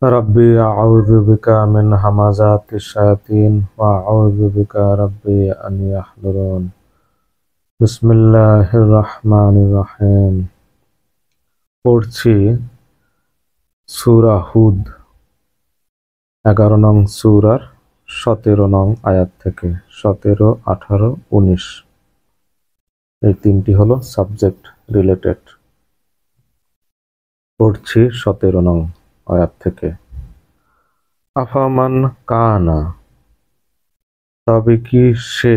रब्बी अऊज़ु बिका मिन हमाज़ाति शायातीन व अऊज़ु बिका रब्बी अन यहज़ुरून। बिस्मिल्लाहिर रहमानिर रहीम। পড়ছি সূরা হুদ 11 নং সূরার 17 নং আয়াত থেকে। 17, 18, 19 এই তিনটি হলো সাবজেক্ট রিলেটেড। পড়ছি 17 নং আয়াত থেকে। আফামান কানা, তবে কি সে,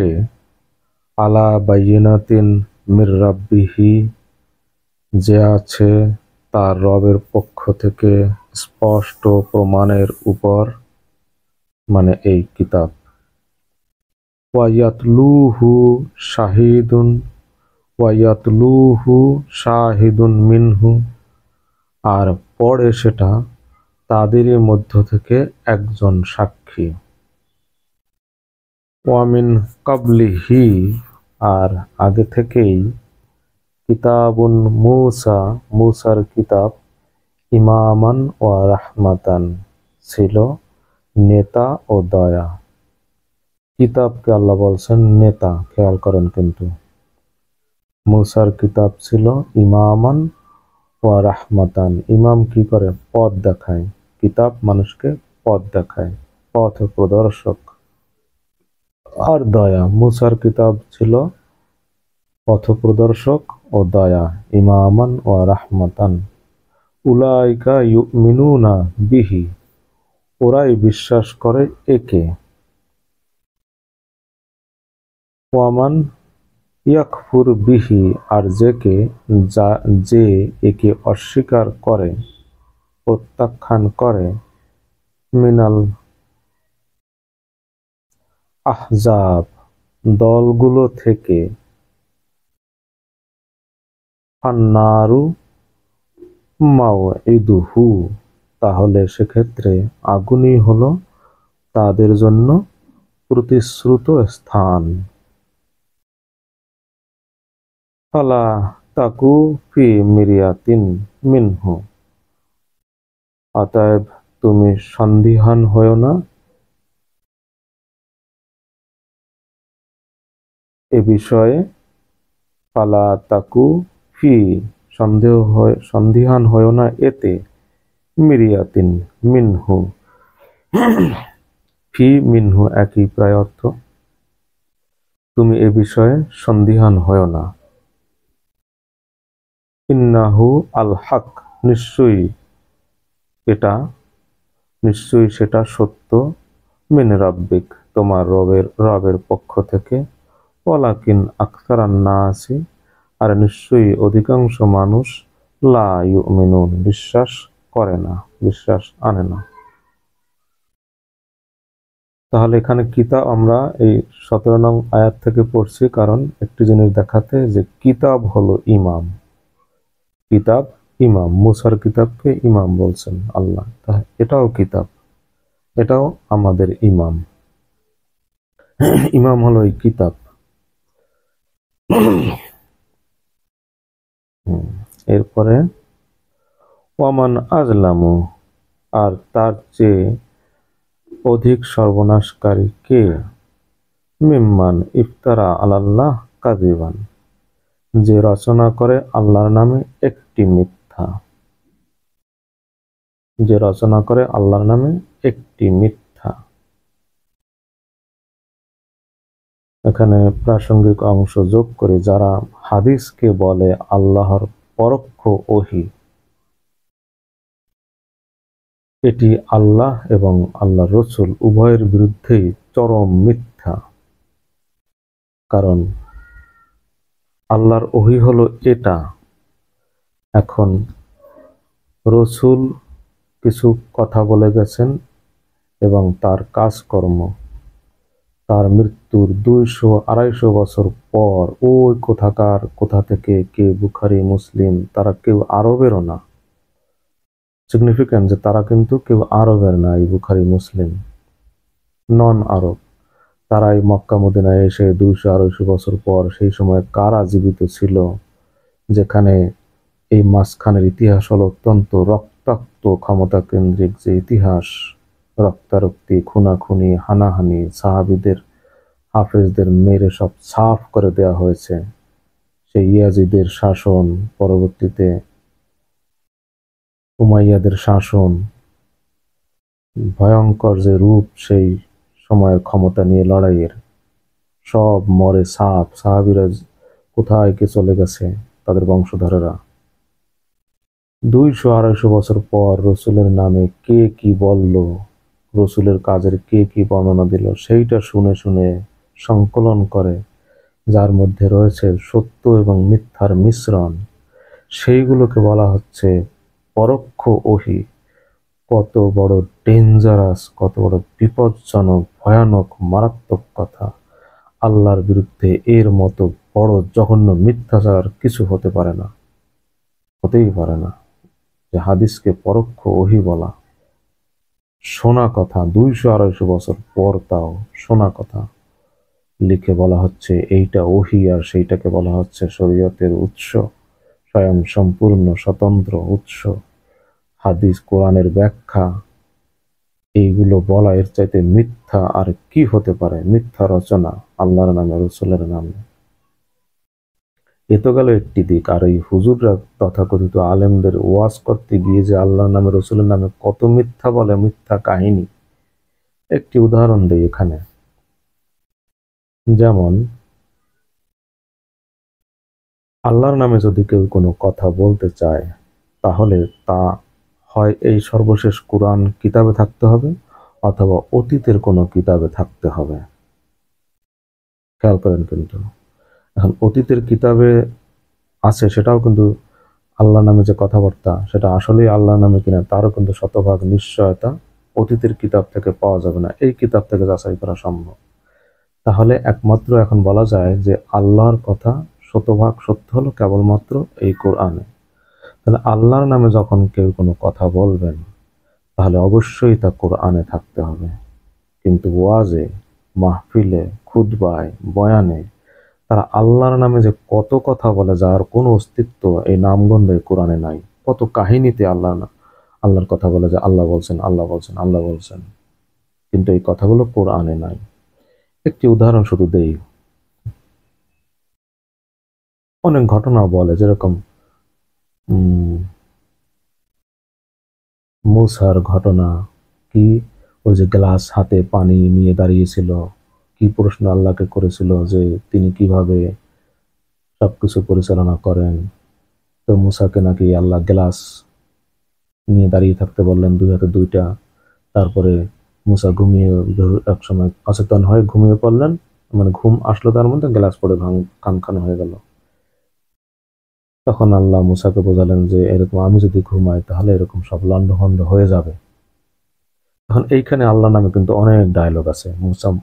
আলা বাইয়িনাতিন মির রাব্বিহি, যে আছে তার রবের পক্ষ থেকে স্পষ্ট প্রমাণের উপর, মানে এই কিতাব। ওয়ায়াতলুহু শাহিদুন মিনহু, আর পড়ে সেটা তাদেরই মধ্য থেকে একজন সাক্ষী। ওয়ামিন কাবলিহি, আর আগে থেকেই, কিতাবুন মুসার কিতাব, ইমামান ওয়া রাহমাতান, ছিল নেতা ও দয়া। কিতাবকে আল্লাহ বলছেন নেতা, খেয়াল করেন কিন্তু। মুসার কিতাব ছিল ইমামান ওয়া রাহমাতান। ইমাম কি করে? পথ দেখায়। কিতাব মানুষকে পথ দেখায়, পথ প্রদর্শক। আর দয়া, মুসার কিতাব ছিল পথপ্রদর্শক ও দয়া। ইমামান ওয়া রাহমাতান। উলাইকা ইউমিনুনা বিহি, ওরাই বিশ্বাস করে একে। ওয়ামান ইয়াকফুর বিহি, আর যে একে অস্বীকার করে, প্রত্যাখ্যান করে, মিনাল আহজাব, দলগুলো থেকে, ফান্নারু মাওইদুহু, তাহলে সেক্ষেত্রে আগুনই হলো তাদের জন্য প্রতিশ্রুত স্থান। ফালা তাকু ফি মিরিয়াতিন মিনহু, অতএব তুমি সন্দিহান হয়ো না এ বিষয়ে। ফালা তাকু ফি, সন্দিহান হয়ো না এতে, মিরিয়াতিন মিনহু, ফি মিনহু একই প্রায় অর্থ। তুমি এ বিষয়ে সন্দিহান হয়ো না। ইন্নাহু আল হক, নিশ্চয়ই সেটা সত্য, মিন রাব্বিক, তোমার রবের পক্ষ থেকে। ওয়ালাকিন আকসারান নাসি, আর নিশ্চয়ই অধিকাংশ মানুষ, লা ইউমিনুন, বিশ্বাস করে না, বিশ্বাস আনে না। তাহলে এখানে কিতাব আমরা এই 17 নং আয়াত থেকে পড়ছি, কারণ একটি জিনিস দেখাতে যে কিতাব হলো ইমাম। কিতাব ইমাম, মুসার কিতাবকে ইমাম বলছেন আল্লাহ। এটাও কিতাব, এটাও আমাদের ইমাম। ইমাম হলো এই কিতাব। এরপরে ওয়ামান আজলামু, আর তার চেয়ে অধিক সর্বনাশকারী কে, মিম্মান ইফতারা আলাল্লাহ কাযিবান, যে রচনা করে আল্লাহর নামে একটি মিথ্যা। যে রচনা করে আল্লাহর নামে একটি মিথ্যা। এখানে প্রাসঙ্গিক অংশ যোগ করে, যারা হাদিসকে বলে আল্লাহর পরোক্ষ ওহী, এটি আল্লাহ এবং আল্লাহর রাসূল উভয়ের বিরুদ্ধেই চরম মিথ্যা। কারণ আল্লাহর ওহী হলো এটা। এখন রাসূল কিছু কথা বলে গেছেন এবং তার কাজকর্ম, তার মৃত্যুর 200-250 বছর পর ওই কোথা থেকে কে বুখারী মুসলিম, তারা কেউ আরবেরও না। সিগনিফিক্যান্ট যে তারা কিন্তু কেউ আরবের না। এই বুখারী মুসলিম নন আরব। তারাই মক্কা মদিনায় এসে 200-250 বছর পর, সেই সময় কারা জীবিত ছিল, যেখানে এই মাঝখানের ইতিহাস হলো অত্যন্ত রক্তাক্ত ক্ষমতা কেন্দ্রিক যে ইতিহাস, রক্তারক্তি, খুনাখুনি, হানাহানি, সাহাবীদের হাফেজদের মেরে সব সাফ করে দেওয়া হয়েছে, সেই ইয়াজিদের শাসন, পরবর্তীতে উমাইয়াদের শাসন, ভয়ঙ্কর যে রূপ সেই সময়ের ক্ষমতা নিয়ে লড়াইয়ের, সব মরে সাফ। সাহাবীরা কোথায় কে চলে গেছে, তাদের বংশধরেরা। 200-250 বছর পর রসুলের নামে কে কি বলল, রসুলের কাজের কে কি বর্ণনা দিল, সেইটা শুনে শুনে সংকলন করে, যার মধ্যে রয়েছে সত্য এবং মিথ্যার মিশ্রণ, সেইগুলোকে বলা হচ্ছে পরোক্ষ ওহী। কত বড় ডেঞ্জারাস, কত বড় বিপজ্জনক, ভয়ানক, মারাত্মক কথা! আল্লাহর বিরুদ্ধে এর মতো বড় জঘন্য মিথ্যাচার কিছু হতে পারে না, হতেই পারে না। যে হাদিসকে পরোক্ষ ওহী বলা, শোনা কথা, 200-250 বছর পর তাও শোনা কথা লিখে বলা হচ্ছে এইটা ওহী, আর সেইটাকে বলা হচ্ছে শরীয়তের উৎস, স্বয়ং সম্পূর্ণ স্বতন্ত্র উৎস, হাদিস, কোরআনের ব্যাখ্যা। এইগুলো বলা, এর চাইতে মিথ্যা আর কি হতে পারে? মিথ্যা রচনা আল্লাহর নামে, রসুলের নামে। এ তো গেল একটি দিক। আর এই হুজুররা তথাকথিত আলেমদের ওয়াজ করতে গিয়ে যে আল্লাহর নামে, রসুলের নামে কত মিথ্যা বলে, মিথ্যা কাহিনী। একটি উদাহরণ দেই এখানে। যেমন আল্লাহর নামে যদি কেউ কোনো কথা বলতে চায়, তাহলে তা হয় এই সর্বশেষ কোরআন কিতাবে থাকতে হবে, অথবা অতীতের কোনো কিতাবে থাকতে হবে। খেয়াল করেন কিন্তু, এখন অতীতের কিতাবে আছে সেটাও কিন্তু আল্লাহর নামে যে কথাবার্তা, সেটা আসলেই আল্লাহর নামে কিনা তারও কিন্তু শতভাগ নিশ্চয়তা অতীতের কিতাব থেকে পাওয়া যাবে না, এই কিতাব থেকে যাচাই করা সম্ভব। তাহলে একমাত্র এখন বলা যায় যে আল্লাহর কথা শতভাগ সত্য হলো কেবলমাত্র এই কোরআনে। তাহলে আল্লাহর নামে যখন কেউ কোনো কথা বলবেন, তাহলে অবশ্যই তা কোরআনে থাকতে হবে। কিন্তু ওয়াজে, মাহফিলে, খুতবায়, বয়ানে তারা আল্লাহর নামে যে কত কথা বলে, যার কোনো অস্তিত্ব এই নামগন্ধে কোরআনে নাই। কত কাহিনীতে আল্লাহর কথা বলে যে আল্লাহ বলছেন, আল্লাহ বলছেন, আল্লাহ বলছেন, কিন্তু এই কথাগুলো কোরআনে নাই। একটি উদাহরণ শুধু দেই। অনেক ঘটনা বলে, যেরকম মূসার ঘটনা। কি, ওই যে গ্লাস হাতে পানি নিয়ে দাঁড়িয়েছিল, কি প্রশ্ন আল্লাহকে করেছিল যে তিনি কিভাবে সবকিছু পরিচালনা করেন। তো মূসাকে নাকি আল্লাহ গ্লাস নিয়ে দাঁড়িয়ে থাকতে বললেন, 2 হাতে 2টা। তারপরে মূসা ঘুমিয়ে, এক সময় অচেতন হয়ে ঘুমিয়ে পড়লেন, মানে ঘুম আসলো তার মধ্যে, গ্লাস পড়ে কান হয়ে গেল। তখন আল্লাহ মূসাকে বোঝালেন যে এরকম আমি যদি ঘুমাই তাহলে এরকম সব লন্ডভন্ড হয়ে যাবে। তখন এইখানে আল্লাহ নামে কিন্তু অনেক ডায়লগ আছে।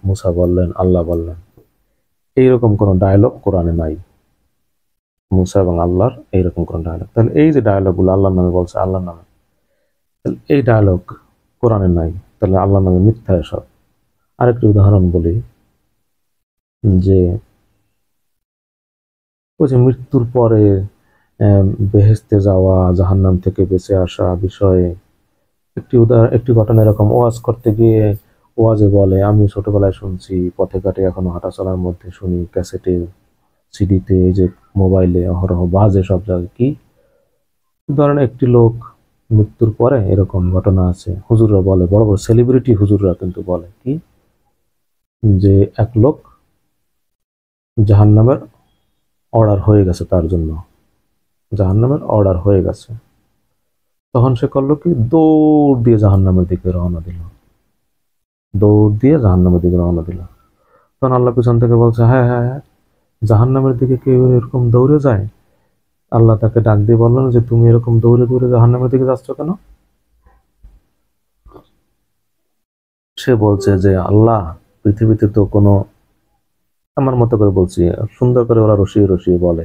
মূসা বললেন, আল্লাহ বললেন, এইরকম কোনো ডায়লগ কোরআনে নাই। মূসা এবং আল্লাহর এইরকম কোনো ডায়লগ। তাহলে এই যে ডায়লগগুলো আল্লাহর নামে বলছে, আল্লাহর নামে, তাহলে এই ডায়লগ কোরআনে নাই, তাহলে আল্লাহর নামে মিথ্যা এসব। আরেকটি উদাহরণ বলি, যে ওই যে মৃত্যুর পরে বেহেশতে যাওয়া, জাহান্নাম থেকে বেঁচে আসা বিষয়ে একটি ঘটনা এরকম। ওয়াজ করতে গিয়ে ওয়াজে বলে, আমি ছোটবেলায় শুনছি, পথে ঘাটে এখনো হাঁটা চলার মধ্যে শুনি, ক্যাসেটে, সিডিতে, এই যে মোবাইলে অহরহ বাজে সব জায়গায়। কি ধরেন, একটি লোক মৃত্যুর পরে এরকম ঘটনা আছে, হুজুররা বলে, বড় বড় সেলিব্রিটি হুজুররা কিন্তু বলে কি, যে এক লোক জাহান্নামের অর্ডার হয়ে গেছে, তার জন্য জাহান্নামের অর্ডার হয়ে গেছে। তখন সে করলো কি, দৌড় দিয়ে জাহান্নামের দিকে রওনা দিল, দৌড় দিয়ে জাহান্নামের দিকে রওনা দিল। তখন আল্লাহ পিছন থেকে বলছে, হ্যাঁ হ্যাঁ হ্যাঁ, জাহান্নামের দিকে কেউ এরকম দৌড়ে যায়? আল্লাহ তাকে ডাক দিয়ে বললেন যে তুমি এরকম দৌড়ে দৌড়ে জাহান্নামের দিকে যাচ্ছ কেন? সে বলছে যে আল্লাহ, পৃথিবীতে তো কোনো, আমার মতো করে বলছি, সুন্দর করে ওরা রসিয়ে রসিয়ে বলে,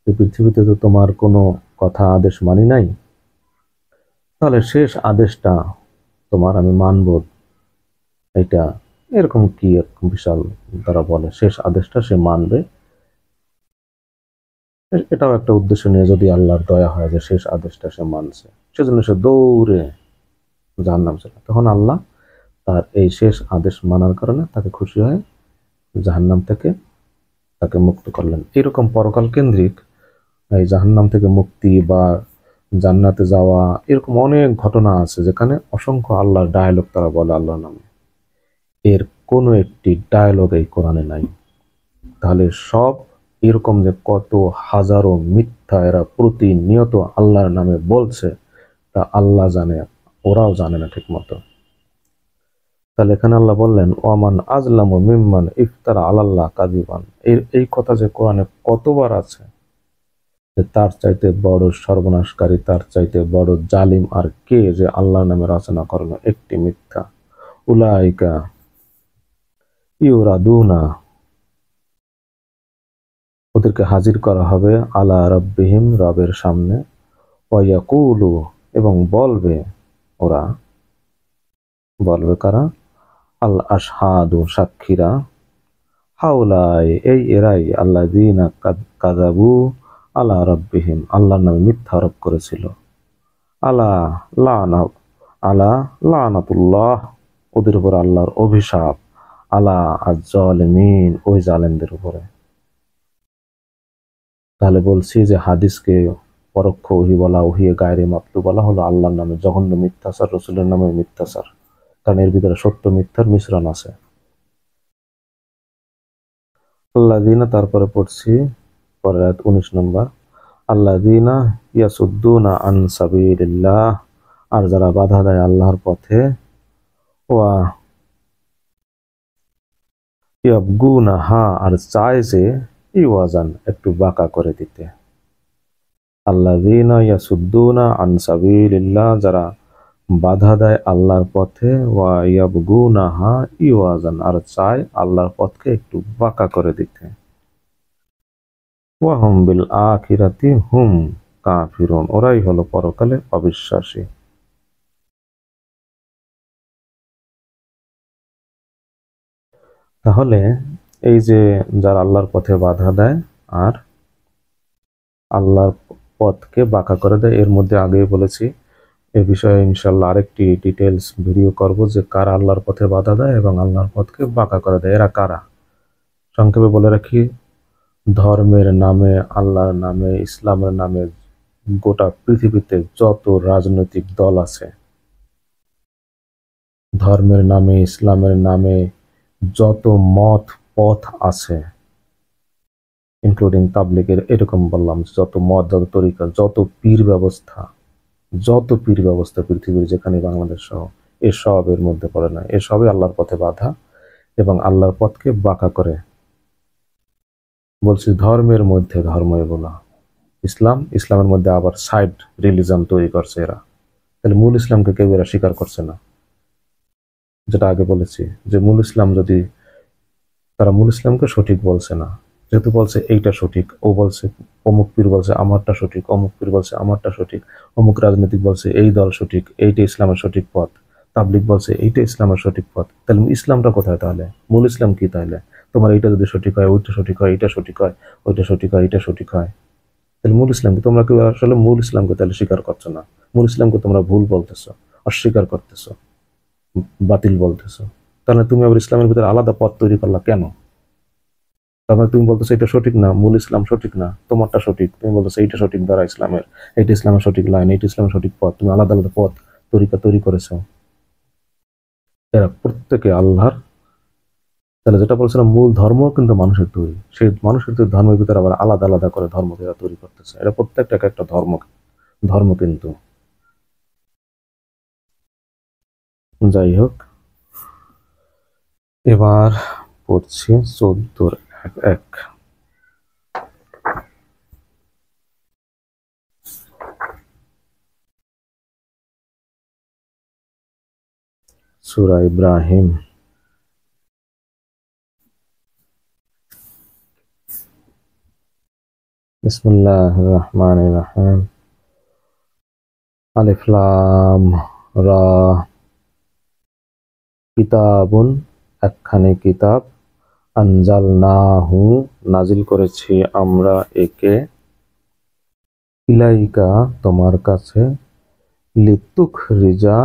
যে পৃথিবীতে তো তোমার কোনো কথা আদেশ মানি নাই, তাহলে শেষ আদেশটা তোমার আমি মানব। এটা এরকম কি এরকম বিশাল, তারা বলে শেষ আদেশটা সে মানবে। এটাও একটা উদ্দেশ্য নিয়ে, যদি আল্লাহর দয়া হয় যে শেষ আদেশটা সে মানছে, সেজন্য সে দৌড়ে জাহান্নাম চলে, তখন আল্লাহ তার এই শেষ আদেশ মানার কারণে তাকে খুশি হয়ে জাহান্নাম থেকে তাকে মুক্ত করলেন। এরকম পরকাল কেন্দ্রিক এই জাহান্নাম থেকে মুক্তি বা জান্নাতে যাওয়া, এরকম অনেক ঘটনা আছে যেখানে অসংখ্য আল্লাহর ডায়ালগ তারা বলে আল্লাহর নামে। এর কোনো একটি ডায়ালগ এই কোরআনে নাই। তাহলে সব এরকম যে কত হাজারো মিথ্যা এরা প্রতিনিয়ত আল্লাহর নামে বলছে, তা আল্লাহ জানে, ওরাও জানে না ঠিক মতো। তাহলে এখানে আল্লাহ বললেন ওয়ামান আজলামু মিম্মান ইফতারা আলাল্লাহ কাযিবান। এই কথা যে কোরআনে কতবার আছে, যে তার চাইতে বড় সর্বনাশকারী, তার চাইতে বড় জালিম আর কে, যে আল্লাহর নামে রচনা করলো একটি মিথ্যা। উলাইকা ইউরাদুনা, ওদেরকে হাজির করা হবে আলা রাব্বিহিম, রবের সামনে। ওয়ায়াকুলু, এবং বলবে ওরা, বলবে কারা? আল আশহাদু, সাক্ষীরা। হাউলাই, এই এরাই আল্লাযীনা কাযাবু আলা রাব্বিহিম, আল্লাহর নামে মিথ্যা আরোপ করেছিল। আলা লানা, আলা লানাতুল্লাহ, ওদের উপর আল্লাহর অভিশাপ। আলা আজ-জালিমিন, ওই জালেমদের উপরে। তাহলে বলছি যে হাদিসকে পরোক্ষ ওহী বলা, ওহিয়ে গায়রে মাতলু বলা হলো আল্লাহর নামে জঘন্য মিথ্যাচার, রসুলের নামে মিথ্যাচার, কারণ এর ভিতরে সত্য মিথ্যার মিশ্রণ আছে। আল্লাযীনা, তারপরে পড়ছি পরের আয়াত 19 নম্বর, আল্লাযীনা ইয়াসুদ্দুনা আন সাবিলিল্লাহ, আর যারা বাধা দেয় আল্লাহর পথে। ওয়া ইয়াবগুনাহা, আর চায় যে ইওয়াজান, একটু বাঁকা করে দিতে। আল্লাযীনা ইয়াসুদ্দুনা আন সাবিলিল্লাহ, যারা বাধা দেয় আল্লাহর পথে। ওয়া ইয়াবগুনাহা ইওয়াজান, আর চায় আল্লাহর পথকে একটু বাঁকা করে দিতে। ওয়া হুম বিল আখিরাতি হুম কাফিরুন, ওরাই হলো পরকালে অবিশ্বাসী। তাহলে এই যে যারা আল্লাহর পথে বাধা দেয় আর আল্লাহর পথকে বাঁকা করে দেয়, এর মধ্যে আগেই বলেছি, এ বিষয়ে ইনশাল্লাহ আরেকটি ডিটেলস ভিডিও করব, যে কারা আল্লাহর পথে বাধা দেয় এবং আল্লাহর পথকে বাঁকা করে দেয়, এরা কারা। সংক্ষেপে বলে রাখি, ধর্মের নামে, আল্লাহর নামে, ইসলামের নামে গোটা পৃথিবীতে যত রাজনৈতিক দল আছে, ধর্মের নামে, ইসলামের নামে যত মত পথ আছে, ইনক্লুডিং তাবলিগের, এরকম বললাম, যত মত, যত তরিকা, যত পীর ব্যবস্থা পৃথিবীর যেখানে, বাংলাদেশ সহ, এসব এর মধ্যে পড়ে না। এসবই আল্লাহর পথে বাধা এবং আল্লাহর পথকে বাঁকা করে। বলছি ধর্মের মধ্যে ধর্ম এগুলা, ইসলামের মধ্যে আবার সাইড রিলিজন তৈরি করছে এরা। তাহলে মূল ইসলামকে কেউ এরা স্বীকার করছে না। যেটা আগে বলেছি যে মূল ইসলাম, যদি তারা মূল ইসলামকে সঠিক বলছে না, যেহেতু বলছে এইটা সঠিক, ও বলছে, অমুক পীর বলছে আমারটা সঠিক, অমুক পীর বলছে আমারটা সঠিক, অমুক রাজনৈতিক বলছে এই দল সঠিক, এইটা ইসলামের সঠিক পথ, তাবলিগ বলছে এইটা ইসলামের সঠিক পথ। তাহলে ইসলামটা কোথায়? তাহলে মূল ইসলাম কি? তাহলে তোমার এইটা যদি সঠিক হয়, ওইটা সঠিক হয়, এটা সঠিক হয়, ওইটা সঠিক হয়, এটা সঠিক হয়, তাহলে মূল ইসলামকে তোমরা কেউ আসলে মূল ইসলামকে তাহলে স্বীকার করছো না। মূল ইসলামকে তোমরা ভুল বলতেছো, অস্বীকার করতেছো, বাতিল বলতেছো। তাহলে তুমি আবার ইসলামের ভিতরে আলাদা পথ তৈরি করলা কেন? তারপরে তুমি বলতেছো এটা সঠিক না, মূল ইসলাম সঠিক না, তোমারটা সঠিক, তুমি বলতেছো এইটা সঠিক দ্বারা ইসলামের, এইটা ইসলামের সঠিক লাইন, এইটা ইসলামের সঠিক পথ, তুমি আলাদা আলাদা পথ তরিকা তৈরি করেছো। এরা প্রত্যেকে আল্লাহর। তাহলে যেটা বলছিলাম, মূল ধর্ম কিন্তু মানুষের তৈরি, সেই মানুষের তৈরি ধর্মের ভিতরে আবার আলাদা আলাদা করে ধর্ম এরা তৈরি করতেছে। এটা প্রত্যেকটা এক একটা ধর্ম, ধর্ম কিন্তু। যাই হোক, এবার পড়ছি 14:1। সূরা ইব্রাহিম। বিসমিল্লাহির রহমানির রহিম। আলিফ লাম রা। কিতাবুন, একখানি কিতাব, আনজালনাহু, নাজিল করেছি আমরা একে, ইলাইকা তোমার কাছে, লিতুখরিজা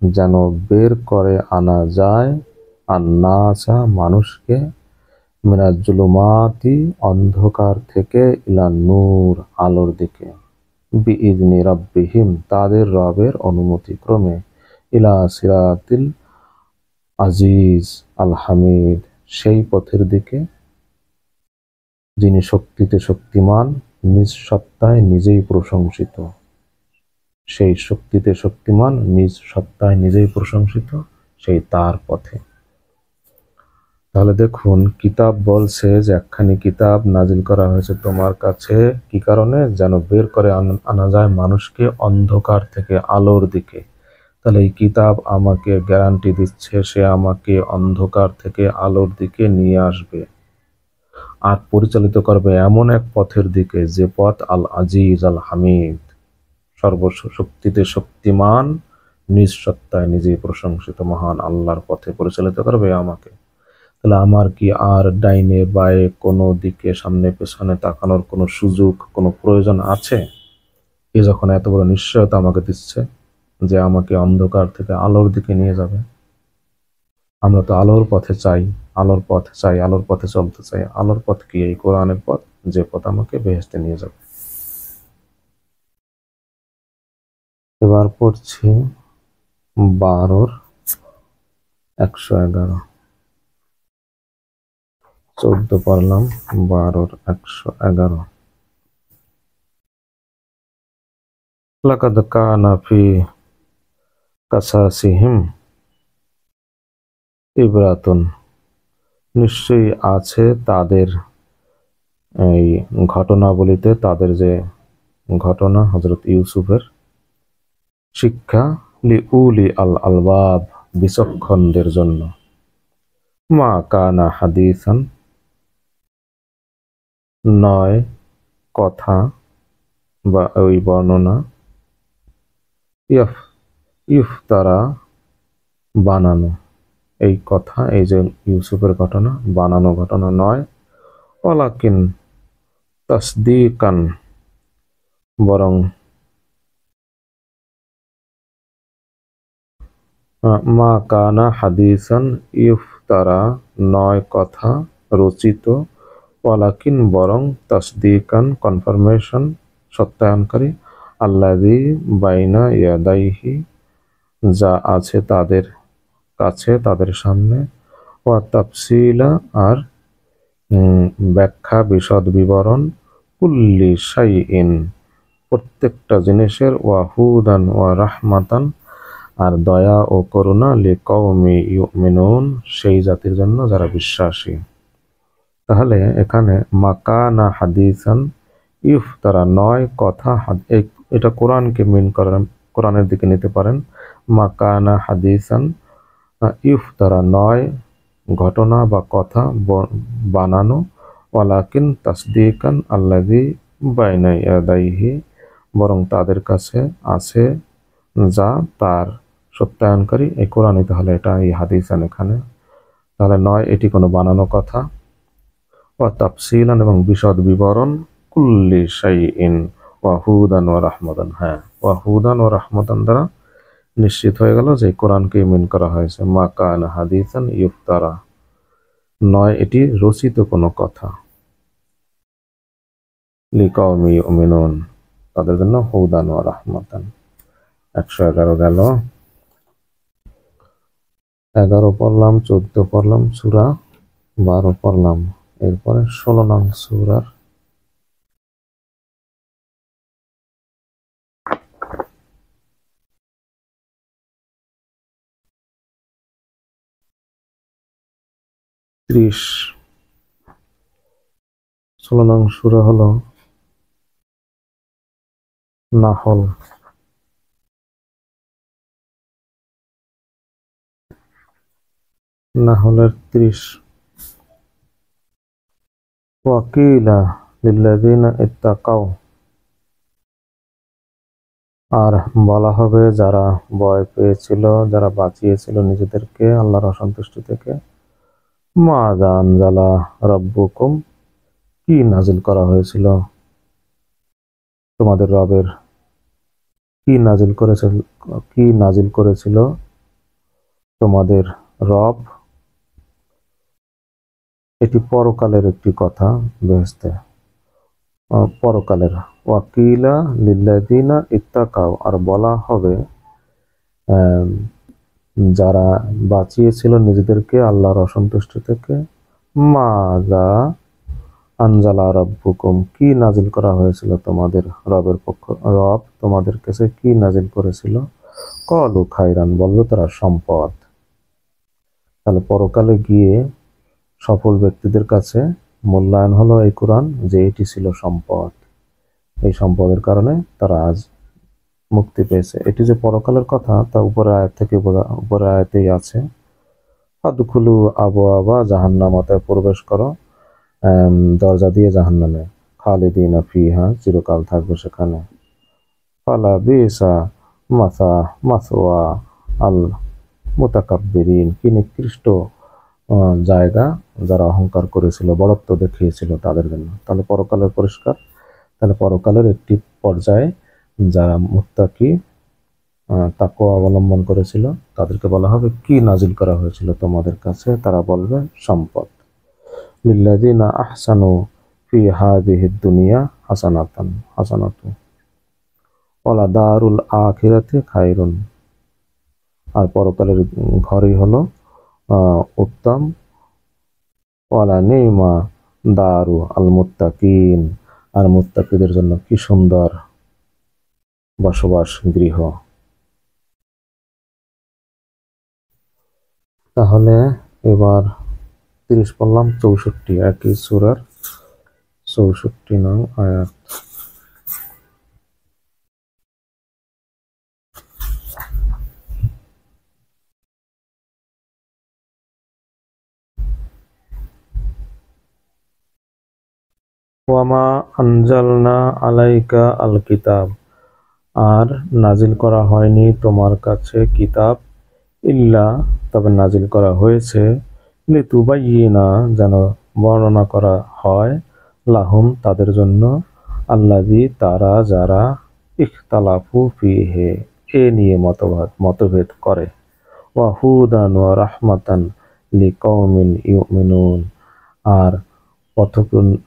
যেন বের করে আনা যায়, আন্নাসা মানুষকে, মিনাজ জুলুমাতি অন্ধকার থেকে, ইলা নূর আলোর দিকে, বিইজনি রাব্বিহিম তাদের রবের অনুমতি ক্রমে, ইলা সিরাতিল আজিজ আল হামিদ সেই পথের দিকে যিনি শক্তিতে শক্তিমান, নিজ সত্তায় নিজেই প্রশংসিত। সেই শক্তিতে শক্তিমান, নিজ সত্তায় নিজেই প্রশংসিত, সেই তার পথে। তাহলে দেখুন, কিতাব বলছে যে একখানি কিতাব নাজিল করা হয়েছে তোমার কাছে, কি কারণে? যেন বের করে আনা যায় মানুষকে অন্ধকার থেকে আলোর দিকে। তাহলে এই কিতাব আমাকে গ্যারান্টি দিচ্ছে সে আমাকে অন্ধকার থেকে আলোর দিকে নিয়ে আসবে আর পরিচালিত করবে এমন এক পথের দিকে, যে পথ আল আজিজ আল হামিদ, সর্বশক্তিতে শক্তিমান, নিজ সত্তায় নিজেই প্রশংসিত মহান আল্লাহর পথে পরিচালিত করবে আমাকে। তাহলে আমার কি আর ডাইনে বায়ে কোনো দিকে সামনে পেছনে তাকানোর কোনো সুযোগ, কোনো প্রয়োজন আছে? এ যখন এত বড় নিশ্চয়তা আমাকে দিচ্ছে যে আমাকে অন্ধকার থেকে আলোর দিকে নিয়ে যাবে। আমরা তো আলোর পথে চাই, আলোর পথ চাই, আলোর পথে চলতে চাই। আলোর পথ কি? এই কোরআনের পথ, যে পথ আমাকে বেহেশতে নিয়ে যাবে। এবার পড়ছি 12-111। 14 পড়লাম, 12-111। লাকাদ কানা ফি কাসাসিহিম ইবরাতুন, নিশ্চয়ই আছে তাদের এই ঘটনাবলিতে, তাদের যে ঘটনা হযরত ইউসুফের, শিক্ষা, লিউলি আল আলবাব বিচক্ষণদের জন্য। মা কানা হাদিসান নয় কথা বা ওই বর্ণনা, ইফতারা বানানো, এই কথা, এই যে ইউসুফের ঘটনা বানানো ঘটনা নয়। ওয়ালাকিন তাসদিকান, বরং মা কানা হাদিসান ইফতারা নয় কথা রচিত, ওয়ালাকিন বরং, তাসদিকান কনফার্মেশন সত্যায়নকারী, আল্লাযী বাইনা ইয়াদাইহি যা আছে তাদের কাছে, তাদের সামনে, ওয়া তাফসিলা আর ব্যাখ্যা, বিশদ বিবরণ, কুল্লি শাইইন প্রত্যেকটা জিনিসের, ওয়া হুদান ওয়া রাহমাতান আর দয়া ও করুণা, লিকাওমি ইউমিনুন সেই জাতির জন্য যারা বিশ্বাসী। তাহলে এখানে মাকানা হাদিসান ইফতারা নয় কথা, এটা কোরআনকে মিন করেন, কোরআনের দিকে নিতে পারেন। মাকানা হাদিসান ইফতারা নয় ঘটনা বা কথা বানানো, ওয়ালাকিন তাসদিকান আল্লাযী বাইনা ইয়াদাইহি বরং তাদের কাছে আছে যা তার সত্যায়নকারী, এই কোরআনই। তাহলে এটা এই হাদিসান এখানে, তাহলে নয় এটি কোনো বানানো কথা, ওয়া তাফসিলান এবং বিশদ বিবরণ, কুল্লি শাইইন ওয়া হুদান ওয়া রাহমাতান। হ্যাঁ, ওয়া হুদান ওয়া রাহমাতান দ্বারা নিশ্চিত হয়ে গেল যে কোরআনকে মিন করা হয়েছে। মা কানা হাদিসান ইফতারা নয় এটি রচিত কোনো কথা, লিকাওমি ইউমিনুন তাদের জন্য, হুদান ওয়া রাহমাতান। 111 গেল। 11 পড়লাম, 14 পড়লাম সূরা, 12 পড়লাম। এরপরে 16 নং সূরার 30। 16 নং সূরা হলো নাহল। নাহলের 30। ওয়াকিলা লিল্লাযিনা ইত্তাকাও আর বলা হবে যারা ভয় পেয়েছিল, যারা বাঁচিয়েছিল নিজেদেরকে আল্লাহর অসন্তুষ্টি থেকে, মাযা আনজালা রাব্বুকুম কি নাজিল করা হয়েছিল তোমাদের রবের কি নাজিল করেছিল তোমাদের রব। এটি পরকালের একটি কথা, বেহেশতে পরকালের। ওয়াকিলা লিল্লাযিনা ইত্তাকাও, আর বলা হবে যারা বাঁচিয়েছিল নিজেদেরকে আল্লাহর অসন্তুষ্টি থেকে, মাযা আনজালা রাব্বুকুম, কি নাজিল করা হয়েছিল তোমাদের রব তোমাদের কাছে কি নাজিল করেছিল। ক্বালু খায়রান, বলবে তারা সম্পদ। তাহলে পরকালে গিয়ে সফল ব্যক্তিদের কাছে মূল্যায়ন হলো এই কোরআন, যে এটি ছিল সম্পদ। এই সম্পদের কারণে তারা আজ মুক্তি পেয়েছে। এটি যে পরকালের কথা তা উপরের আয়াতেই আছে। ফাদখুলু আবওয়াবা জাহান্নাম, অতএব প্রবেশ করো দরজা দিয়ে জাহান্নামে, খালিদিনা ফিহা, চিরকাল থাকবে সেখানে। ফালা বিসা মাসওয়া আল মুতাকাব্বিরিন, কি নিকৃষ্ট জায়গা যারা অহংকার করেছিল, বড়ত্ব দেখিয়েছিল তাদের জন্য। তাহলে পরকালের পরিষ্কার। তাহলে পরকালের একটি পর্যায়ে যারা মুত্তাকি তাকওয়া অবলম্বন করেছিল তাদেরকে বলা হবে কি নাজিল করা হয়েছিল তোমাদের কাছে, তারা বলবে সম্পদ। লিল্লাযিনা আহসানু ফি হাযিহিদ দুনিয়া হাসানাতু ওয়ালা দারুল আখিরাতি খায়রুন, আর পরকালের ঘরই হলো উত্তম। ওয়ালা নিমা দারু আল মুত্তাকিন, আর মুত্তাকিদের জন্য কি সুন্দর বসবাস গৃহ। তাহলে এবার 30 পড়লাম, 64 একই সূরার 64 নং আয়াত। ওয়ামা আনজালনা আলাইকা আল কিতাব, আর নাজিল করা হয়নি তোমার কাছে কিতাব, ইল্লা, তবে নাজিল করা হয়েছে, লিতুবাইয়িনা, যেন বর্ণনা করা হয়, লাহুম, তাদের জন্য, আল্লাযী, তারা, যারা, ইখতালাফু ফীহি, এ নিয়ে মতভেদ করে, ওয়া হুদান ওয়া রাহমাতান লিকাওমিন ইউমিনুন, আর পথ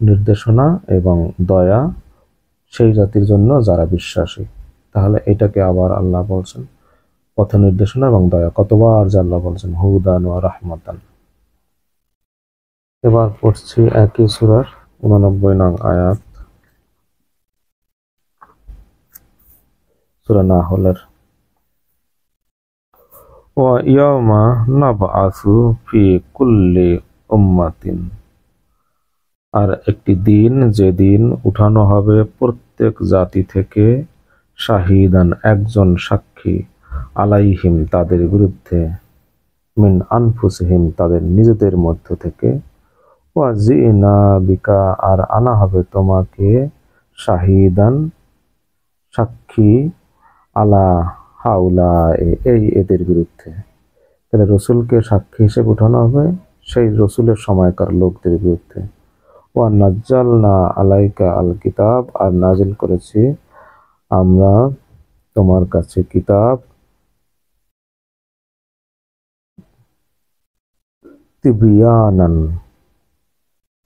নির্দেশনা এবং দয়া সেই জাতির জন্য যারা বিশ্বাসী। তাহলে এটাকে আবার আল্লাহ বলছেন পথ নির্দেশনা এবং দয়া, কতবার যে আল্লাহ বলছেন হুদান ওয়া রাহমাতান। এবার পড়ছি একই সূরার 89 নং আয়াত, সূরা নাহলের। ওয়া ইয়াওমা নাবআসু ফি কুল্লি উম্মাতিন, আর একটি দিন, যেদিন উঠানো হবে প্রত্যেক জাতি থেকে, শাহিদান, একজন সাক্ষী, আলাইহিম, তাদের বিরুদ্ধে, মিন আনফুসিহিম, তাদের নিজেদের মধ্য থেকে, ওয়া জিনা বিকা, আর আনা হবে তোমাকে, শাহিদান, সাক্ষী, আলা হাউলা, এই এদের বিরুদ্ধে। তাহলে রসুলকে সাক্ষী হিসেবে উঠানো হবে সেই রসুলের সময়কার লোকদের বিরুদ্ধে। ওয়া নাজ্জালনা আলাইকা আল কিতাব, আর নাজিল করেছি আমরা তোমার কাছে কিতাব, তিবিয়ানান,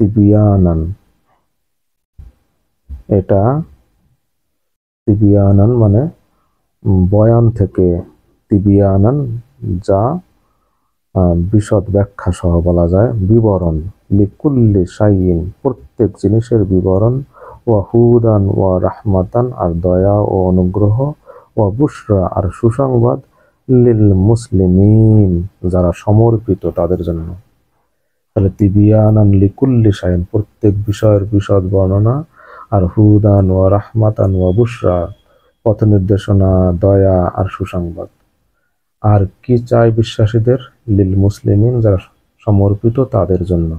তিবিয়ানান, এটা তিবিয়ানান মানে বয়ান থেকে, তিবিয়ানান যা বিশদ ব্যাখ্যা সহ বলা যায়, বিবরণ, লিকুল্লি শাইইন, প্রত্যেক জিনিসের বিবরণ, ওয়া হুদান ওয়া রাহমাতান, আর দয়া ও অনুগ্রহ, ওয়া বুশরা, আর সুসংবাদ, লিল মুসলিমিন, যারা সমর্পিত তাদের জন্য। তাহলে তিবিয়ানান লিকুল্লি শাইইন, প্রত্যেক বিষয়ের বিশদ বর্ণনা, আর হুদান ওয়া রাহমাতান ওয়া বুশরা, পথ নির্দেশনা, দয়া আর সুসংবাদ। আর কি চাই বিশ্বাসীদের, লিল মুসলিমিন, যারা সমর্পিত তাদের জন্য।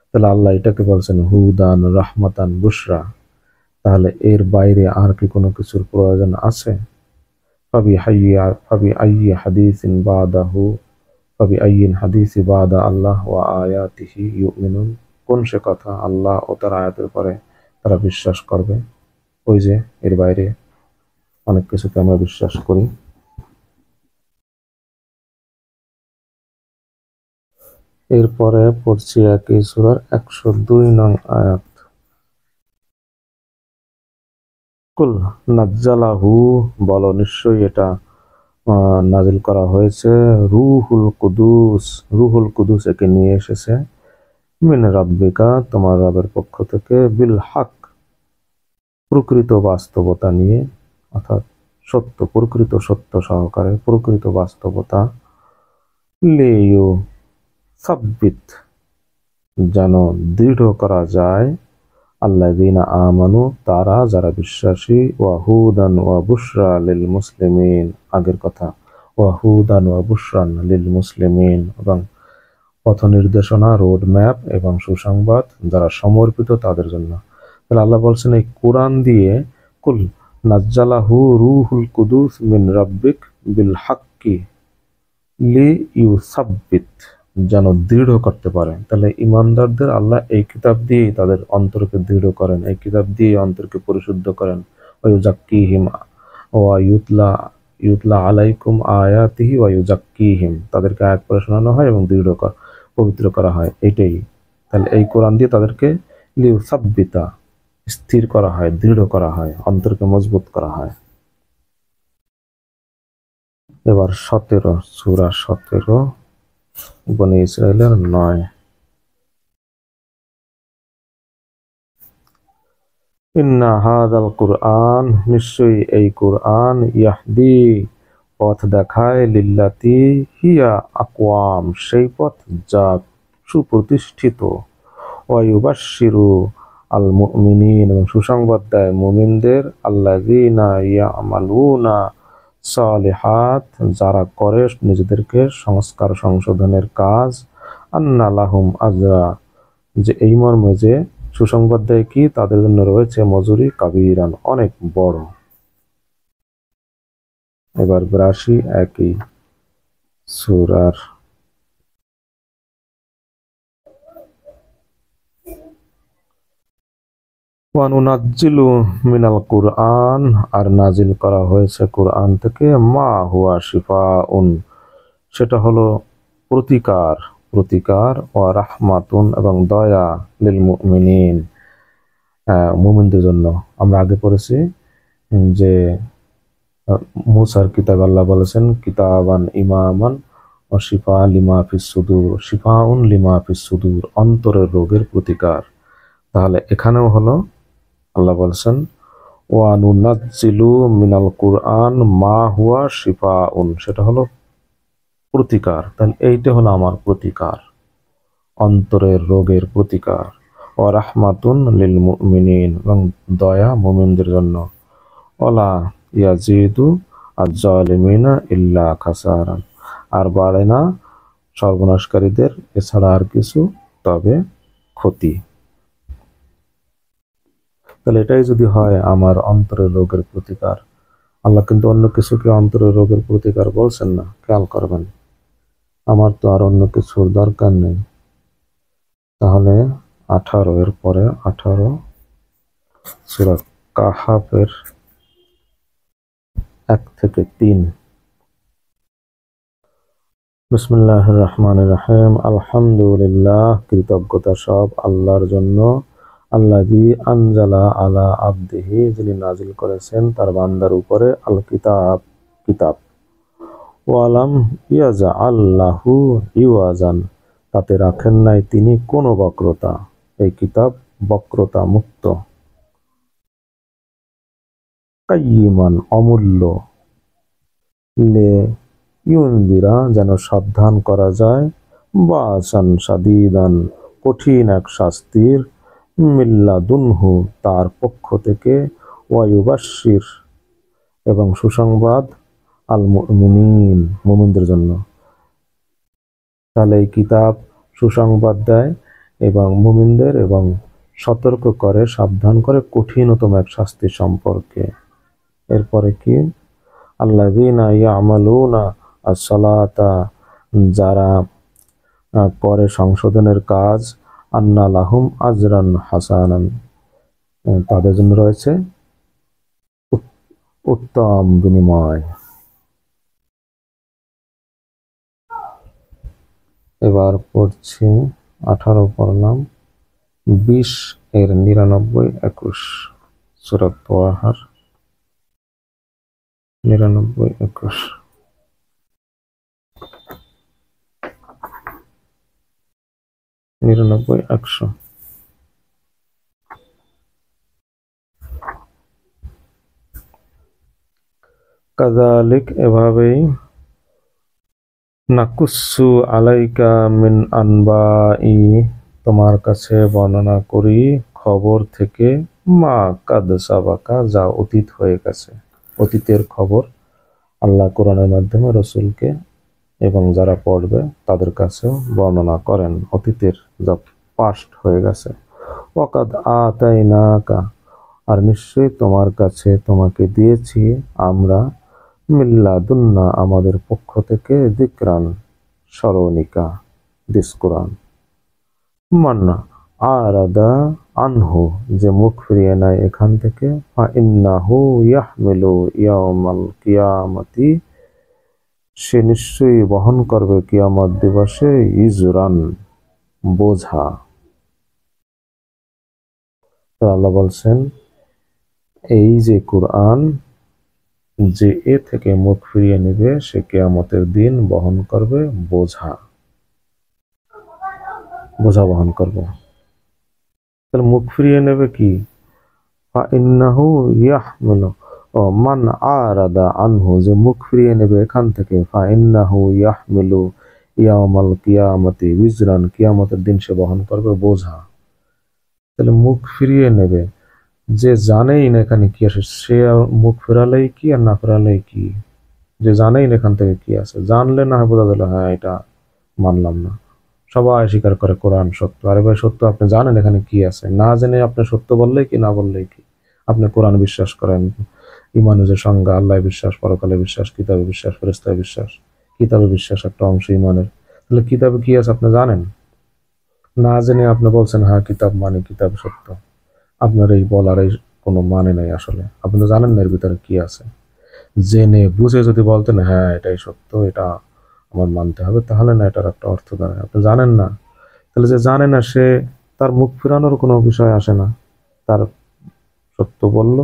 তাহলে আল্লাহ এটাকে বলছেন হুদান রাহমাতান বুশরা। তাহলে এর বাইরে আর কি কোনো কিছুর প্রয়োজন আছে? ফাবি আইয়ি হাদিসিন বাদাহু, ফাবি আইয়িন হাদিসি বাদা আল্লাহ ওয়া আয়াতিহি ইউমিনুন, কোন সে কথা আল্লাহ ও তার আয়াতের পরে তারা বিশ্বাস করবে। ওই যে এর বাইরে অনেক কিছুকে আমরা বিশ্বাস করি। এরপরে পড়ছি একই সূরার 102 নং আয়াত। কুল নাজ্জালাহু, বলো নিশ্চয়ই এটা নাজিল করা হয়েছে, রুহুল কুদুস, রুহুল কুদুস একে নিয়ে এসেছে, মিন রাব্বিকা, তোমার রবের পক্ষ থেকে, বিল হক, প্রকৃত বাস্তবতা নিয়ে, অর্থাৎ সত্য, প্রকৃত সত্য সহকারে, প্রকৃত বাস্তবতা, লিইউ সাব্বিত, যেন দৃঢ় করা যায়, আল্লাযীনা আমানু, তারা যারা বিশ্বাসী, ওয়া হুদান ওয়া বুশরা লিল মুসলিমিন, আগের কথা, ওয়া হুদান ওয়া বুশরান লিল মুসলিমিন, এবং পথ নির্দেশনা, রোড ম্যাপ এবং সুসংবাদ যারা সমর্পিত তাদের জন্য। তাহলে আল্লাহ বলছেন এই কোরআন দিয়ে, কুল নাজ্জালাহু রুহুল কুদুস মিন রাব্বিক বিল হাক্কি লিইউসাব্বিত, যেন দৃঢ় করতে পারে। তাহলে ইমানদারদের আল্লাহ এই কিতাব দিয়েই তাদের অন্তরকে দৃঢ় করেন, এই কিতাব দিয়ে অন্তরকে পরিশুদ্ধ করেন। ওয়া ইউজাক্কিহিম ওয়া ইউতলা আলাইকুম আয়াতিহি ওয়া ইউজাক্কিহিম, তাদেরকে আয়াত পড়ে শোনানো হয় এবং পবিত্র করা হয়, এটাই। তাহলে এই কোরআন দিয়ে তাদেরকে লিউসাব্বিতা, স্থির করা হয়, দৃঢ় করা হয়, অন্তরকে মজবুত করা হয়। এবার 17, সূরা 17, বনী ইসরাইলের 9। ইন্না হাযাল কুরআন, নিশ্চয়ই এই কুরআন, ইয়াহদি, পথ দেখায়, লিল্লাতি হিয়া আকওয়াম, সেই পথ যা সুপ্রতিষ্ঠিত, ওয়া ইউবাশশিরু আল মুমিনিন, এবং সুসংবাদ দেয় মুমিনদের, আল্লাযীনা ইয়ামালুনা সালিহাত, যারা করে নিজেদেরকে সংস্কার সংশোধনের কাজ, আন্না লাহুম আজরা, যে এই মর্মে যে সুসংবাদ দেয় কি, তাদের জন্য রয়েছে মজুরি, কাবীরান, অনেক বড়। এবার 82 একই সূরার ওয়া নুনাজ্জিলু মিনাল কুরআন, আর নাজিল করা হয়েছে কুরআন থেকে, মা হুয়া শিফাউন, সেটা হলো প্রতিকার, প্রতিকার, ওয়া রাহমাতুন, এবং দয়া, লিল মুমিনিন, মুমিনদের জন্য। আমরা আগে পড়েছি যে মুসার কিতাব আল্লাহ বলেছেন, কিতাবান ইমামান ও শিফা লিমা ফিস সুদূর, শিফাউন লিমা ফিস সুদূর, অন্তরের রোগের প্রতিকার। তাহলে এখানেও হলো আল্লাহ বলছেন, ওয়া নুনাজ্জিলু মিনাল কুরআন মা হুয়া শিফাউন, সেটা হলো প্রতিকার। তাহলে এইটা হলো আমার প্রতিকার, অন্তরের রোগের প্রতিকার। ওয়া রাহমাতুন লিল মুমিনিন, এবং দয়া মুমিনদের জন্য। ওয়ালা ইয়াজিদু আজ-জালিমিনা ইল্লা খাসারান, আর বাড়ে না সর্বনাশকারীদের এছাড়া আর কিছু, তবে ক্ষতি। তাহলে এটাই যদি হয় আমার অন্তরের রোগের প্রতিকার, আল্লাহ কিন্তু অন্য কিছুকে অন্তরের রোগের প্রতিকার বলছেন না, খেয়াল করবেন। আমার তো আর অন্য কিছুর দরকার নেই। তাহলে 18, এর পরে 18, সূরা কাহাফের 1 থেকে 3। বিসমিল্লাহির রহমানির রহিম, আলহামদুলিল্লাহ, কৃতজ্ঞতা সব আল্লাহর জন্য, আল্লাযী আনজালা আলা আবদিহি, যিনি নাজিল করেছেন তার বান্দার উপরে, আল কিতাব, কিতাব, ওয়ালাম ইয়াজআল লাহু ইওয়াজান, তাতে রাখেন নাই তিনি কোনো বক্রতা, এই কিতাব বক্রতা মুক্ত, কাইয়িমান, অমূল্য, লে ইউনদিরা, যেন সাবধান করা যায়, বাসান শাদীদান, কঠিন এক শাস্তির, মিল্লাদুনহু, তার পক্ষ থেকে, ওয়া ইউবাশশির, এবং সুসংবাদ, আল মুমিনিন, মুমিনদের জন্য। তাহলে এই কিতাব সুসংবাদ দেয় এবং মুমিনদের, এবং সতর্ক করে, সাবধান করে কঠিনতম এক শাস্তি সম্পর্কে। এরপরে কি, আল্লাযীনা ইয়ামালুনা আস-সালাতা, যারা করে সংশোধনের কাজ, আন্না লাহুম আজরান হাসানান, তাদের জন্য রয়েছে উত্তম বিনিময়। এবার পড়ছি 18 পড়লাম 20 এর 99 21 সূরা তাহার 99 21 99 100। কাযালিক এভাবেই নাকুসু আলাইকা মিন আনবাই তোমার কাছে বর্ণনা করি খবর থেকে মা কাদ সাবাকা যা অতীত হয়ে গেছে। অতীতের খবর আল্লাহ কোরআনের মাধ্যমে রসুলকে এবং যারা পড়বে তাদের কাছেও বর্ণনা করেন অতীতের যা পাস্ট হয়ে গেছে। ওয়াকাদ আতাইনাকা আর নিশ্চয়ই তোমার কাছে তোমাকে দিয়েছি আমরা মিল্লাদুন্না আমাদের পক্ষ থেকে যিকরান স্মরণিকা দিস কোরআন। মান্না আরাদা আনহু যে মুখ ফিরিয়ে নেয় এখান থেকে ফা ইন্নাহু ইয়াহমিলু ইয়াউমাল কিয়ামতি সে নিশ্চয়ই বহন করবে কিয়ামত দিবসে ইজরান বোঝা। আল্লাহ বলছেন এই যে কোরআন যে এ থেকে মুখ ফিরিয়ে নেবে সে কিয়ামতের দিন বহন করবে বোঝা বহন করবে। তাহলে মুখ ফিরিয়ে নেবে কি ফাইন্নাহু ইয়াহমিলু মান আরাদা আনহু যে মুখ ফিরিয়ে নেবে এখান থেকে ফাইন্নাহু ইয়াহমিলু ইয়াউমাল কিয়ামতি বিজরান কিয়ামতের দিন সে বহন করবে বোঝা। তাহলে মুখ ফিরিয়ে নেবে যে জানেই না এখানে কি আসে সে মুখ ফেরালেই কি আর না ফেরালেই কি। যে জানেই না এখান থেকে কি আছে জানলে না হয় বোঝা গেল হ্যাঁ এটা মানলাম না। সবাই স্বীকার করে কোরআন সত্য। আরে ভাই সত্য আপনি জানেন এখানে কি আছে না জেনে আপনি সত্য বললেই কি না বললেই কি। আপনি কোরআন বিশ্বাস করেন ইমানের যে সংজ্ঞা আল্লাহ বিশ্বাস পরকালে বিশ্বাস কিতাবে বিশ্বাস ফেরেশতায় বিশ্বাস কিতাবে বিশ্বাস একটা অংশ ইমানের। তাহলে কিতাবে কি আছে আপনি জানেন না জেনে আপনি বলছেন হ্যাঁ কিতাব মানে কিতাব সত্য। আপনার এই বলার এই কোনো মানে নাই আসলে আপনি তো জানেন না এর ভিতরে কি আছে। জেনে বুঝে যদি বলতেন হ্যাঁ এটাই সত্য এটা আমার মানতে হবে তাহলে না এটার একটা অর্থ দাঁড়ায়। আপনি জানেন না তাহলে যে জানে না সে তার মুখ ফেরানোর কোনো বিষয় আসে না। তার সত্য বলল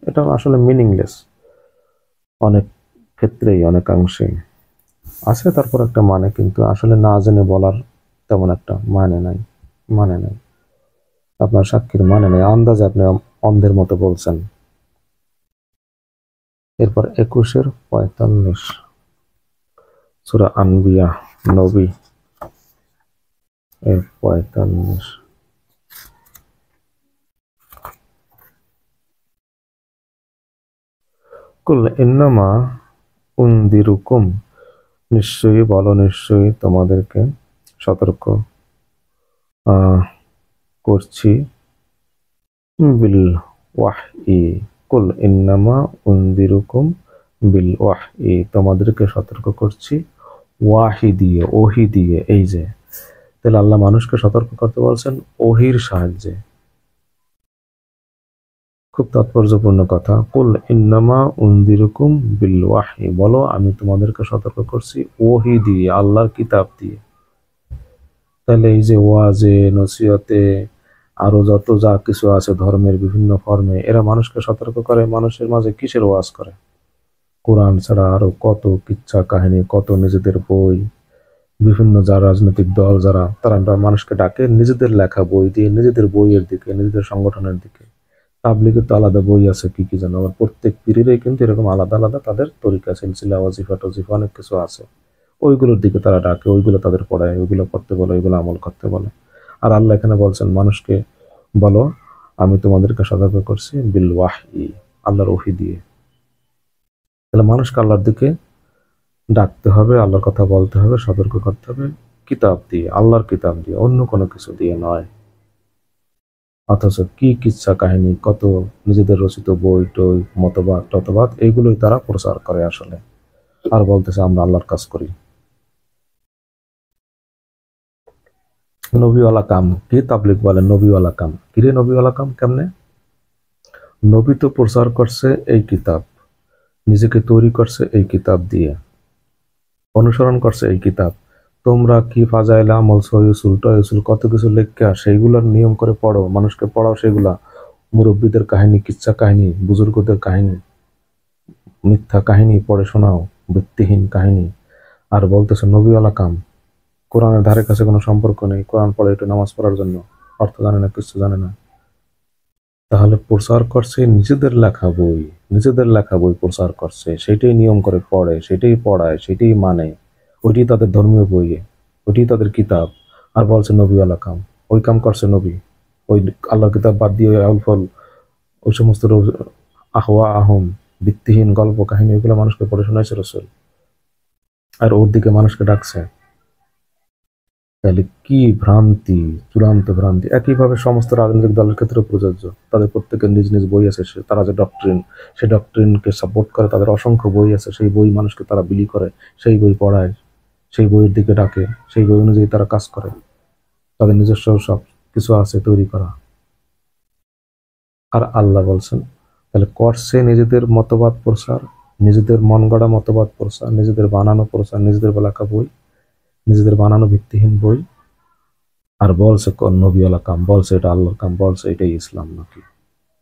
এটা আসলে মিনিংলেস অনেক ক্ষেত্রেই অনেকাংশেই আছে তারপর একটা মানে কিন্তু আসলে না জেনে বলার তেমন একটা মানে নাই আপনার সাক্ষীর মানে নেই আন্দাজে আপনি অন্ধের মতো বলছেন। এরপর 21 এর 45 সূরা আনবিয়া নবী এর 45 কুল ইন্নামা উনদিরুকুম নিশ্চয়ই বলো নিশ্চয়ই তোমাদেরকে সতর্ক করছি বিল ওয়াহই কুল ইন্নামা উনদিরুকুম বিল ওয়াহই তোমাদেরকে সতর্ক করছি ওয়াহি দিয়ে ওহি দিয়ে। এই যে তাহলে আল্লাহ মানুষকে সতর্ক করতে বলছেন ওহির সাহায্যে। খুব তাৎপর্যপূর্ণ কথা কুল ইন্নামা উনদিরুকুম বিল ওয়াহি বলো আমি তোমাদেরকে সতর্ক করছি ওহি দিয়ে আল্লাহর কিতাব দিয়ে। তাহলে এই যে ওয়াজে নসিহতে আরো যত যা কিছু আছে ধর্মের বিভিন্ন ফর্মে এরা মানুষকে সতর্ক করে মানুষের মাঝে কিসের ওয়াজ করে। কোরআন ছাড়া আরো কত কিচ্ছা কাহিনী কত নিজেদের বই বিভিন্ন যারা রাজনৈতিক দল যারা তারা মানুষকে ডাকে নিজেদের লেখা বই দিয়ে নিজেদের বইয়ের দিকে নিজেদের সংগঠনের দিকে। তাবলীগের তো আলাদা বই আছে কি কি জানো আবার প্রত্যেক পীরেরই কিন্তু এরকম আলাদা আলাদা তাদের তরিকা সিলসিলা ওয়াজিফা টজিফা অনেক কিছু আছে ওইগুলোর দিকে তারা ডাকে ওইগুলো তাদের পড়ায় ওইগুলো করতে বলে ওইগুলো আমল করতে বলে। আর আল্লাহ এখানে বলছেন মানুষকে বলো আমি তোমাদেরকে সতর্ক করছি বিল ওয়াহি আল্লাহর ওহী দিয়ে। তাহলে মানুষকে আল্লাহর দিকে ডাকতে হবে আল্লাহর কথা বলতে হবে সতর্ক করতে হবে কিতাব দিয়ে আল্লাহর কিতাব দিয়ে অন্য কোনো কিছু দিয়ে নয়। অথচ কি কিচ্ছা কাহিনী কত নিজেদের রচিত বই টই মতবাদ টতবাদ এইগুলোই তারা প্রচার করে আসলে আর বলতেছে আমরা আল্লাহর কাজ করি। নবীওয়ালা কাম কি তাবলিগ বলে নবীওয়ালা কাম কিরে নবীওয়ালা কাম কেমনে। নবী তো প্রচার করছে এই কিতাব নিজেকে তৈরি করছে এই কিতাব দিয়ে, অনুসরণ করছে এই কিতাব। তোমরা কি ফাজাইল আমল, সহি উসুল, টয় উসুল, কত কিছু লেখা, সেইগুলোর নিয়ম করে পড়ো, মানুষকে পড়াও সেগুলা। মুরব্বীদের কাহিনী, কিচ্ছা কাহিনী, বুজুর্গদের কাহিনী, মিথ্যা কাহিনী পড়ে শোনাও, ভিত্তিহীন কাহিনী। আর বলতেছে নবীওয়ালা কাম, কোরআনের ধারে কাছে কোনো সম্পর্ক নেই, কোরআন পড়ে একটু নামাজ পড়ার জন্য, অর্থ জানে না, কিছু জানে না। তাহলে প্রচার করছে নিজেদের লেখা বই, নিজেদের লেখা বই প্রচার করছে, সেটাই নিয়ম করে পড়ে, সেটাই পড়ায়, সেটাই মানে, ওইটাই তাদের ধর্মীয় বইয়ে, ওইটাই তাদের কিতাব। আর বলছে নবীওয়ালা কাম, ওই কাম করছে নবী, ওই আল্লাহর কিতাব বাদ দিয়ে ওই আউল ফল, ওই সমস্ত আহওয়া আহম, ভিত্তিহীন গল্প কাহিনী, ওইগুলো মানুষকে পড়ে শোনাইছে রসুল, আর ওর দিকে মানুষকে ডাকছে। তাহলে কি ভ্রান্তি, চূড়ান্ত ভ্রান্তি। একইভাবে সমস্ত রাজনৈতিক দলের ক্ষেত্রে প্রযোজ্য। তাদের প্রত্যেকের নিজ নিজ বই আছে, তারা যে ডক্ট্রিন, সেই ডক্ট্রিনকে সাপোর্ট করে, তাদের অসংখ্য বই আছে, সেই বই মানুষকে তারা বিলি করে, সেই বই পড়ায়, সেই বইয়ের দিকে ডাকে, সেই বই অনুযায়ী তারা কাজ করে, তাদের নিজস্ব সব কিছু আছে তৈরি করা। আর আল্লাহ বলছেন, তাহলে করছে নিজেদের মতবাদ প্রচার, নিজেদের মন গড়া মতবাদ প্রচার, নিজেদের বানানো প্রচার, নিজেদের লেখা বই, নিজেদের বানানো ভিত্তিহীন বই। আর বলছে নবীওয়ালা কাম, বলছে এটা আল্লাহর কাম, বলছে এটাই ইসলাম। নাকি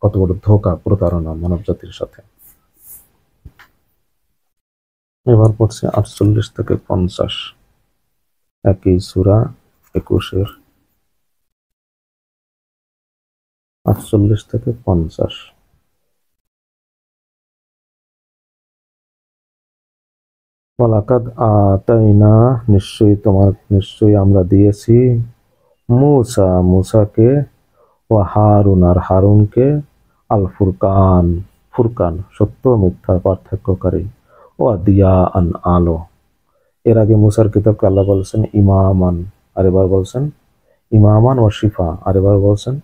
কত বড় ধোঁকা, প্রতারণা মানব জাতির সাথে। এবার পড়ছে 48 থেকে 50, একই সূরা 21-এর 48 থেকে 50। ওয়ালাকাদ আতাইনা, নিশ্চয়ই আমরা দিয়েছি মুসাকে, ও হারুন আর হারুনকে, আল ফুরকান, ফুরকান সত্য মিথ্যার পার্থক্যকারী, ও দিয়া আন আলো। এর আগে মুসার কিতাবকে আল্লাহ বলছেন ইমামান, আর এবার বলছেন ইমামান ও শিফা, আর এবার বলছেন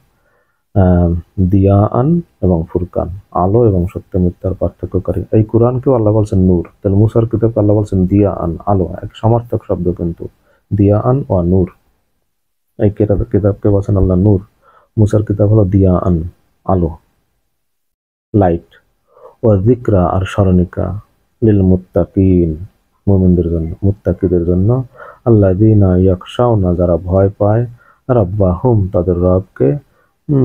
দিয়া আন এবং ফুরকান, আলো এবং সত্য মিথ্যার পার্থক্যকারী। এই কোরআনকেও আল্লাহ বলছেন নূর। তাহলে মুসার কিতাবকে আল্লাহ বলছেন দিয়া আন, আলো, এক সমার্থক শব্দ কিন্তু, দিয়া আন ও নূর। এই কিতাবকে বলছেন আল্লাহ নূর, মুসার কিতাব হলো দিয়া আন, আলো, লাইট, ও যিকরা আর স্মরণিকা, লিল মুত্তাকিন, মুমিনদের জন্য, মুত্তাকিদের জন্য, আল্লাযীনা ইয়াখশাউনা, যারা ভয় পায়, রাব্বাহুম, তাদের রবকে,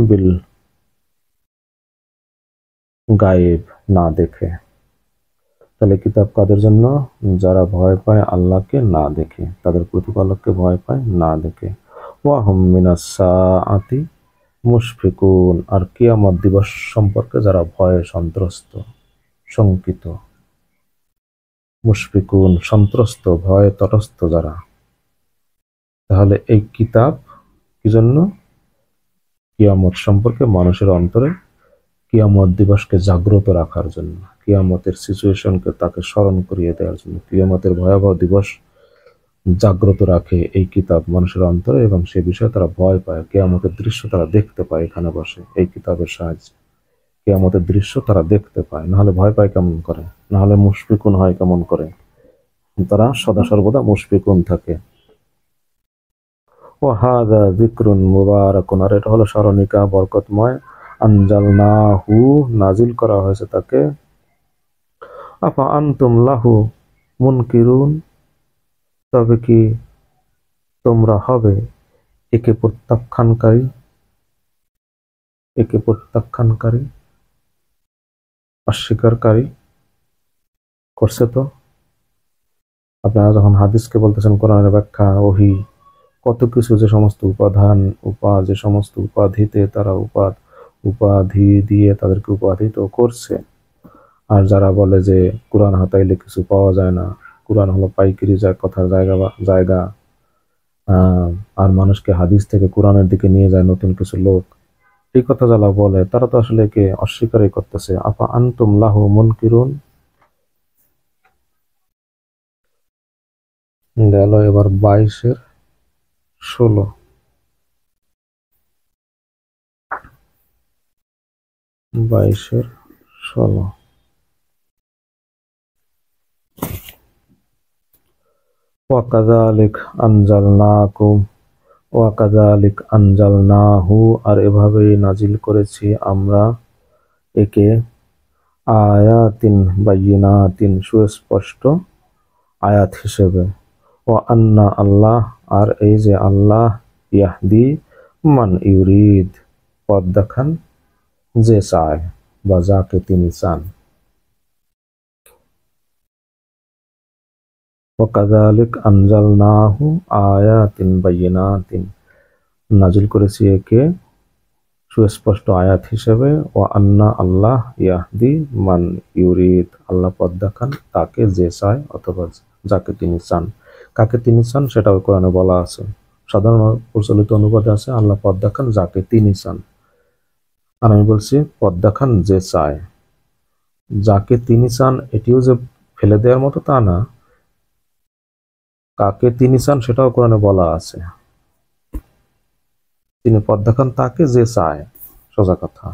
বিল গায়েব, না দেখে। তাহলে কিতাব কাদের জন্য? যারা ভয় পায় আল্লাহকে না দেখে, তাদের প্রতিপালককে ভয় পায় না দেখে। ওয়া হুম মিনাস সাআতি মুশফিকুন, আর কিয়ামত দিবস সম্পর্কে যারা ভয়ে সন্ত্রস্ত, শঙ্কিত। মুশফিকুন, সন্ত্রস্ত, ভয়ে তটস্থ যারা। তাহলে এই কিতাব কি জন্য? কিয়ামত সম্পর্কে মানুষের অন্তরে কিয়ামত দিবসকে জাগ্রত রাখার জন্য, কিয়ামতের সিচুয়েশনকে তাকে স্মরণ করিয়ে দেওয়ার জন্য। কিয়ামতের ভয়াবহ দিবস জাগ্রত রাখে এই কিতাব মানুষের অন্তরে, এবং সে বিষয়ে তারা ভয় পায়, কিয়ামতের দৃশ্য তারা দেখতে পায় এখানে বসে এই কিতাবের সাহায্যে। কিয়ামতের দৃশ্য তারা দেখতে পায়, নাহলে ভয় পায় কেমন করে, নাহলে মুশফিকুন হয় কেমন করে। তারা সদা সর্বদা মুশফিকুন থাকে। ও হাদা যিকরুন মুবারাকুন, আর এটা হলো স্মরণিকা, বরকতময়। আনজালনাহু, নাজিল করা হয়েছে তাকে। আফা আনতুম লাহু মুনকিরুন, তবে কি তোমরা হবে একে প্রত্যাখ্যানকারী, একে প্রত্যাখ্যানকারী, অস্বীকারী করছে তো। আপনারা যখন হাদিসকে বলতেছেন কোরআনের ব্যাখ্যা, ওহী, কত কিছু, যে সমস্ত উপাদান, যে সমস্ত উপাধিতে তারা উপাধি দিয়ে তাদেরকে উপাধিত করছে। আর যারা বলে যে কোরআন হাতাইলে কিছু পাওয়া যায় না, কোরআন হলো পাইকারি কথার জায়গা, আর মানুষকে হাদিস থেকে কোরআনের দিকে নিয়ে যায় নতুন কিছু লোক, এই কথা যারা বলে তারা তো আসলে একে অস্বীকারই করতেছে। আফা আনতুম লাহু মুনকিরুন। গেল এবার 22-এর 16, 22-এর 16। ওয়াকাযালিক আনজালনাকুম, ওয়াকাযালিক আনজালনাহু, আর এভাবেই নাজিল করেছি আমরা একে, আয়াতিন বায়িনাতিন সুস্পষ্ট আয়াত হিসেবে। ও আন্না আল্লাহ আর এই যে আল্লাহ ইয়াহদি মান ইউরিদ পথ দেখান যে চায় বা যাকে তিনি চান। ওয়াকাযালিক আনজালনাহু আয়াতিন বায়িনাতিন নাযিল করেছি একে সুস্পষ্ট আয়াত হিসেবে। ও আন্না আল্লাহ ইয়াহদি মান ইউরিদ আল্লাহ পথ দেখান তাকে যে চায় অথবা যাকে তিনি চান। কাকে তিনি চান সেটাও কোরআনে বলা আছে। সাধারণ প্রচলিত অনুবাদে আছে আল্লাহ পথ দেখান যাকে তিনি চান। আর আমি বলছি পথ দেখান যে চায়। যাকে তিনি চান এটিও যে ফেলে দেওয়ার মতো তা না, কাকে তিনি চান সেটাও কোরআনে বলা আছে। তিনি পথ দেখান তাকে যে চায়, সোজা কথা।